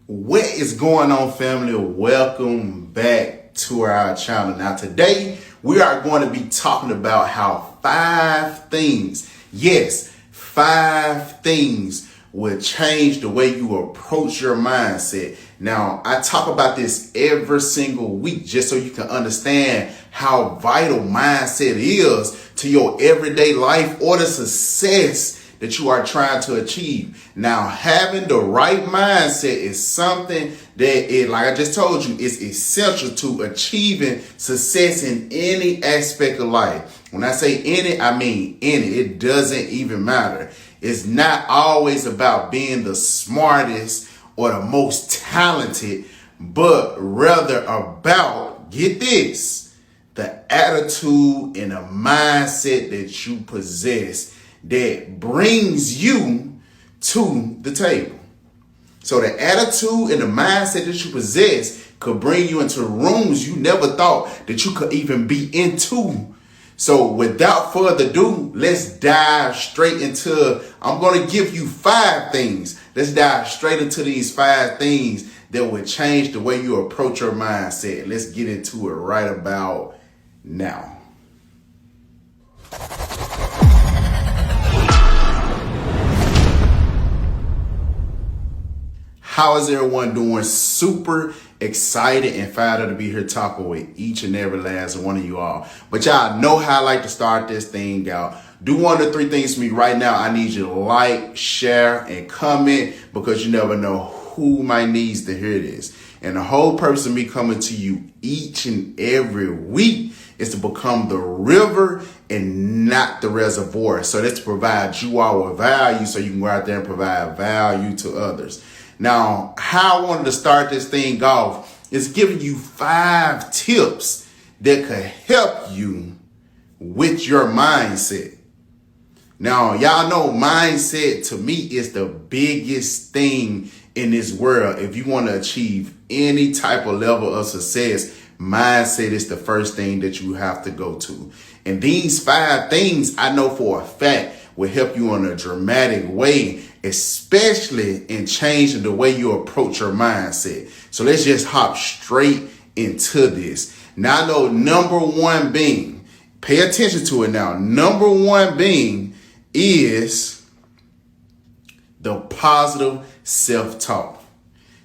What is going on, family? Welcome back to our channel. Now today we are going to be talking about how 5 things, yes, 5 things will change the way you approach your mindset. Now I talk about this every single week just so you can understand how vital mindset is to your everyday life or the success that you are trying to achieve. Now, having the right mindset is something that, like I just told you, is essential to achieving success in any aspect of life. When I say any, I mean any. It doesn't even matter. It's not always about being the smartest or the most talented, but rather about, get this, the attitude and the mindset that you possess that brings you to the table. So the attitude and the mindset that you possess could bring you into rooms you never thought that you could even be into. So without further ado, let's dive straight into, I'm going to give you 5 things. Let's dive straight into these 5 things that will change the way you approach your mindset. Let's get into it right about now. How is everyone doing? Super excited and fired up to be here talking with each and every last one of you all. But y'all know how I like to start this thing out. Do 1 of 3 things for me right now. I need you to like, share, and comment because you never know who might needs to hear this. And the whole purpose of me coming to you each and every week is to become the river and not the reservoir. So that's to provide you all with value so you can go out there and provide value to others. Now, how I wanted to start this thing off is giving you 5 tips that could help you with your mindset. Now, y'all know mindset to me is the biggest thing in this world. If you want to achieve any type of level of success, mindset is the first thing that you have to go to. And these 5 things I know for a fact will help you in a dramatic way, especially in changing the way you approach your mindset. So let's just hop straight into this. Now I know number 1 being, pay attention to it now. Number 1 being is the positive self-talk.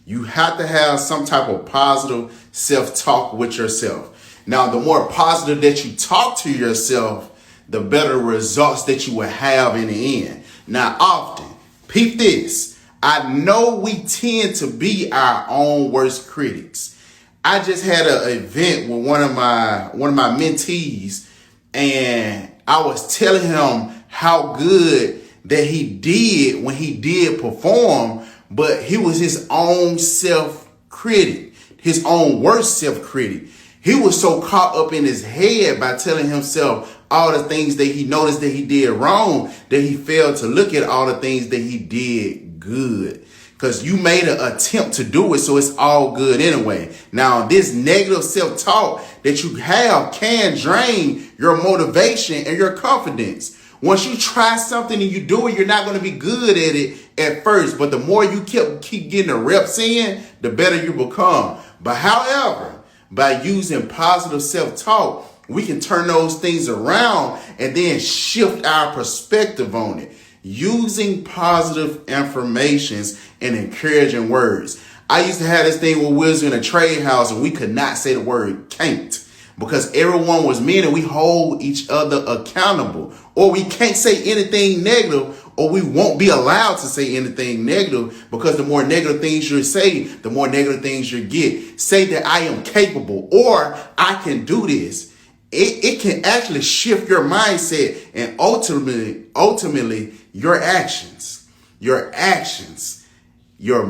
You have to have some type of positive self-talk with yourself. Now, the more positive that you talk to yourself, the better results that you will have in the end. Now, often, peep this. I know we tend to be our own worst critics. I just had an event with one of my mentees, and I was telling him how good that he did when he did perform, but he was his own self-critic, his own worst self-critic. He was so caught up in his head by telling himself all the things that he noticed that he did wrong, that he failed to look at all the things that he did good. Because you made an attempt to do it, so it's all good anyway. Now, this negative self-talk that you have can drain your motivation and your confidence. Once you try something and you do it, you're not going to be good at it at first. But the more you keep getting the reps in, the better you become. But however, by using positive self-talk, we can turn those things around and then shift our perspective on it using positive affirmations and encouraging words. I used to have this thing where we was in a trade house and we could not say the word can't because everyone was men and we hold each other accountable, or we can't say anything negative, or we won't be allowed to say anything negative because the more negative things you say, the more negative things you get. Say that I am capable or I can do this. It can actually shift your mindset and ultimately your actions. Your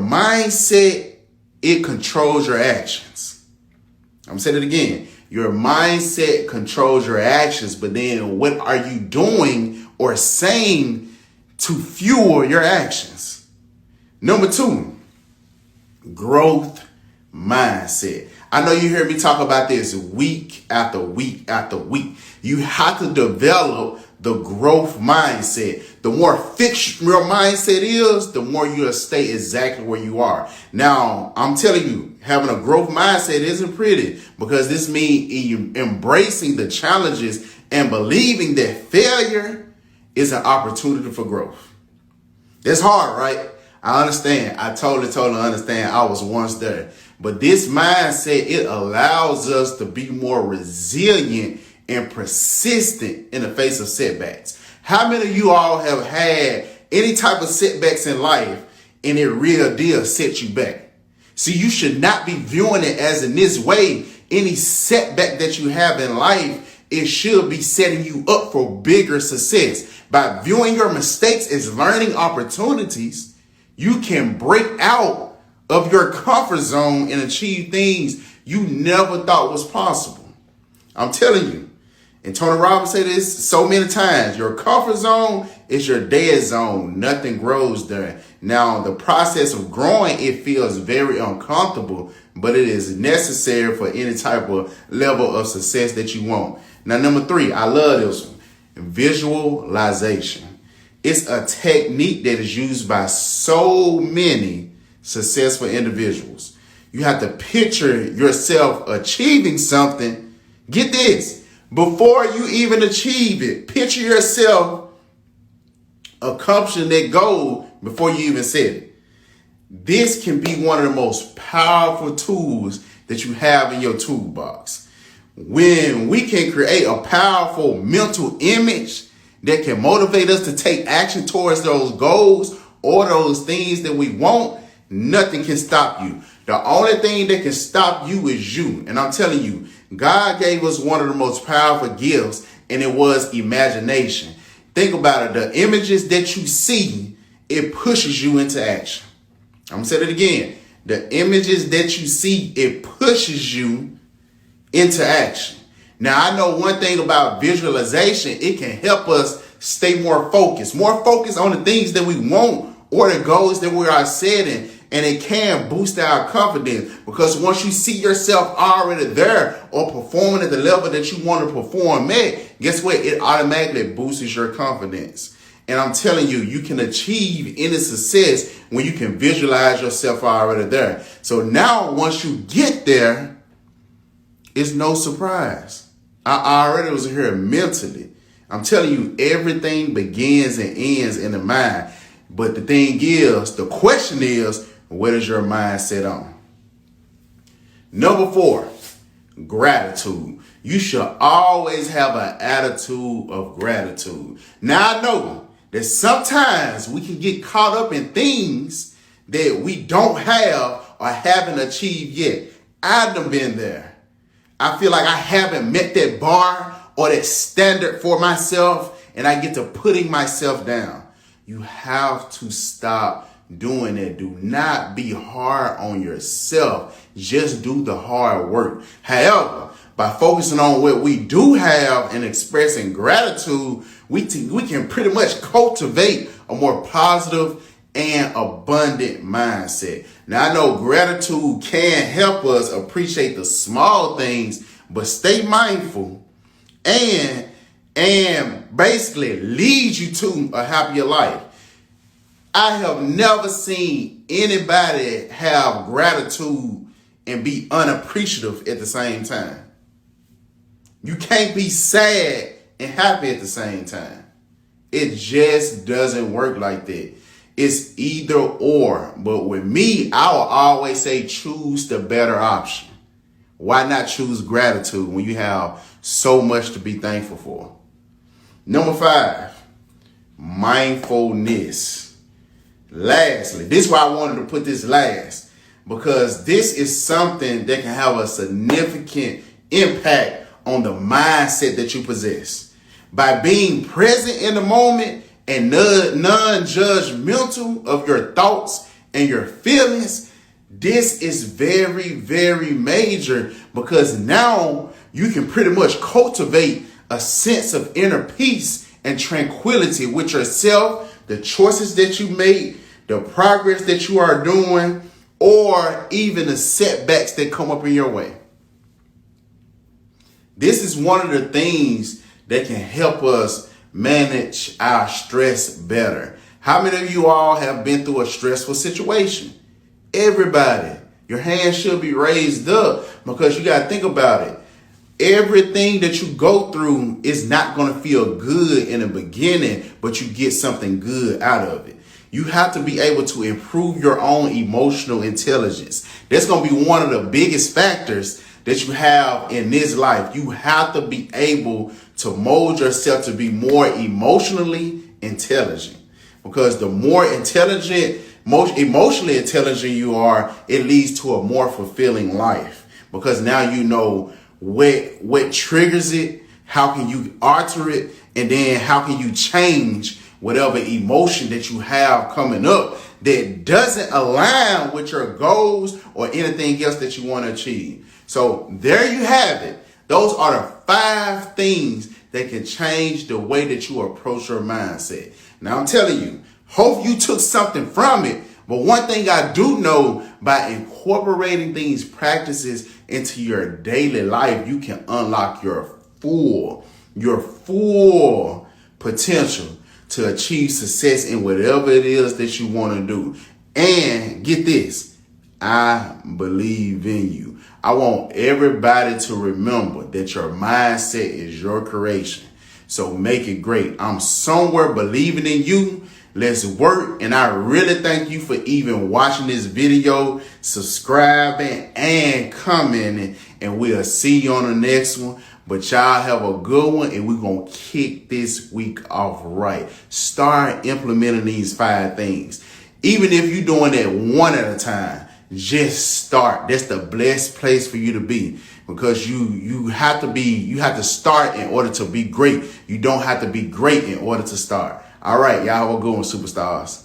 mindset, it controls your actions. I'm saying it again. Your mindset controls your actions, but then what are you doing or saying to fuel your actions? Number 2, growth mindset. I know you hear me talk about this week after week after week. You have to develop the growth mindset. the more fixed your mindset is, the more you'll stay exactly where you are. Now, I'm telling you, having a growth mindset isn't pretty, because this means you embracing the challenges and believing that failure is an opportunity for growth. It's hard, right? I understand. I totally understand. I was once there. But this mindset, it allows us to be more resilient and persistent in the face of setbacks. How many of you all have had any type of setbacks in life and it real deal set you back? See, you should not be viewing it as in this way. Any setback that you have in life, it should be setting you up for bigger success. By viewing your mistakes as learning opportunities, you can break out of your comfort zone and achieve things you never thought was possible. I'm telling you, and Tony Robbins said this so many times, your comfort zone is your dead zone. Nothing grows there. Now, the process of growing, it feels very uncomfortable, but it is necessary for any type of level of success that you want. Now, number 3, I love this one. Visualization. It's a technique that is used by so many successful individuals. You have to picture yourself achieving something. Get this, before you even achieve it, picture yourself accomplishing that goal before you even set it. This can be one of the most powerful tools that you have in your toolbox. When we can create a powerful mental image that can motivate us to take action towards those goals or those things that we want, nothing can stop you. The only thing that can stop you is you. And I'm telling you, God gave us one of the most powerful gifts, and it was imagination. Think about it. The images that you see, it pushes you into action. I'm going to say it again. The images that you see, it pushes you into action. Now, I know one thing about visualization, it can help us stay more focused on the things that we want or the goals that we are setting. And it can boost our confidence, because once you see yourself already there or performing at the level that you want to perform at, guess what? It automatically boosts your confidence. And I'm telling you, you can achieve any success when you can visualize yourself already there. So now once you get there, it's no surprise. I already was here mentally. I'm telling you, everything begins and ends in the mind. But the thing is, the question is, what is your mindset on? Number 4, gratitude. You should always have an attitude of gratitude. Now, I know that sometimes we can get caught up in things that we don't have or haven't achieved yet. I've done been there. I feel like I haven't met that bar or that standard for myself, and I get to putting myself down. You have to stop doing that. Do not be hard on yourself. Just do the hard work. However, by focusing on what we do have and expressing gratitude, we can pretty much cultivate a more positive and abundant mindset. Now, I know gratitude can help us appreciate the small things, but stay mindful and basically lead you to a happier life. I have never seen anybody have gratitude and be unappreciative at the same time. You can't be sad and happy at the same time. It just doesn't work like that. It's either or. But with me, I will always say choose the better option. Why not choose gratitude when you have so much to be thankful for? Number 5, mindfulness. Lastly, this is why I wanted to put this last, because this is something that can have a significant impact on the mindset that you possess. By being present in the moment and non-judgmental of your thoughts and your feelings, this is very, very major, because now you can pretty much cultivate a sense of inner peace and tranquility with yourself, the choices that you make, the progress that you are doing, or even the setbacks that come up in your way. This is one of the things that can help us manage our stress better. How many of you all have been through a stressful situation? Everybody. Your hand should be raised up, because you got to think about it. Everything that you go through is not going to feel good in the beginning, but you get something good out of it. You have to be able to improve your own emotional intelligence. That's going to be one of the biggest factors that you have in this life. You have to be able to mold yourself to be more emotionally intelligent, because the more intelligent, most emotionally intelligent you are, it leads to a more fulfilling life, because now you know what triggers it, how can you alter it, and then how can you change whatever emotion that you have coming up that doesn't align with your goals or anything else that you want to achieve. So there you have it. Those are the 5 things that can change the way that you approach your mindset. Now I'm telling you, hope you took something from it. But one thing I do know, by incorporating these practices into your daily life, you can unlock your full potential to achieve success in whatever it is that you want to do. And get this, I believe in you. I want everybody to remember that your mindset is your creation. So make it great. I'm somewhere believing in you. Let's work. And I really thank you for even watching this video, subscribing, and commenting. And we'll see you on the next one. But y'all have a good one, and we're going to kick this week off right. Start implementing these 5 things. Even if you're doing that one at a time, just start. That's the blessed place for you to be, because you have to start in order to be great. You don't have to be great in order to start. All right, y'all have a good one, superstars.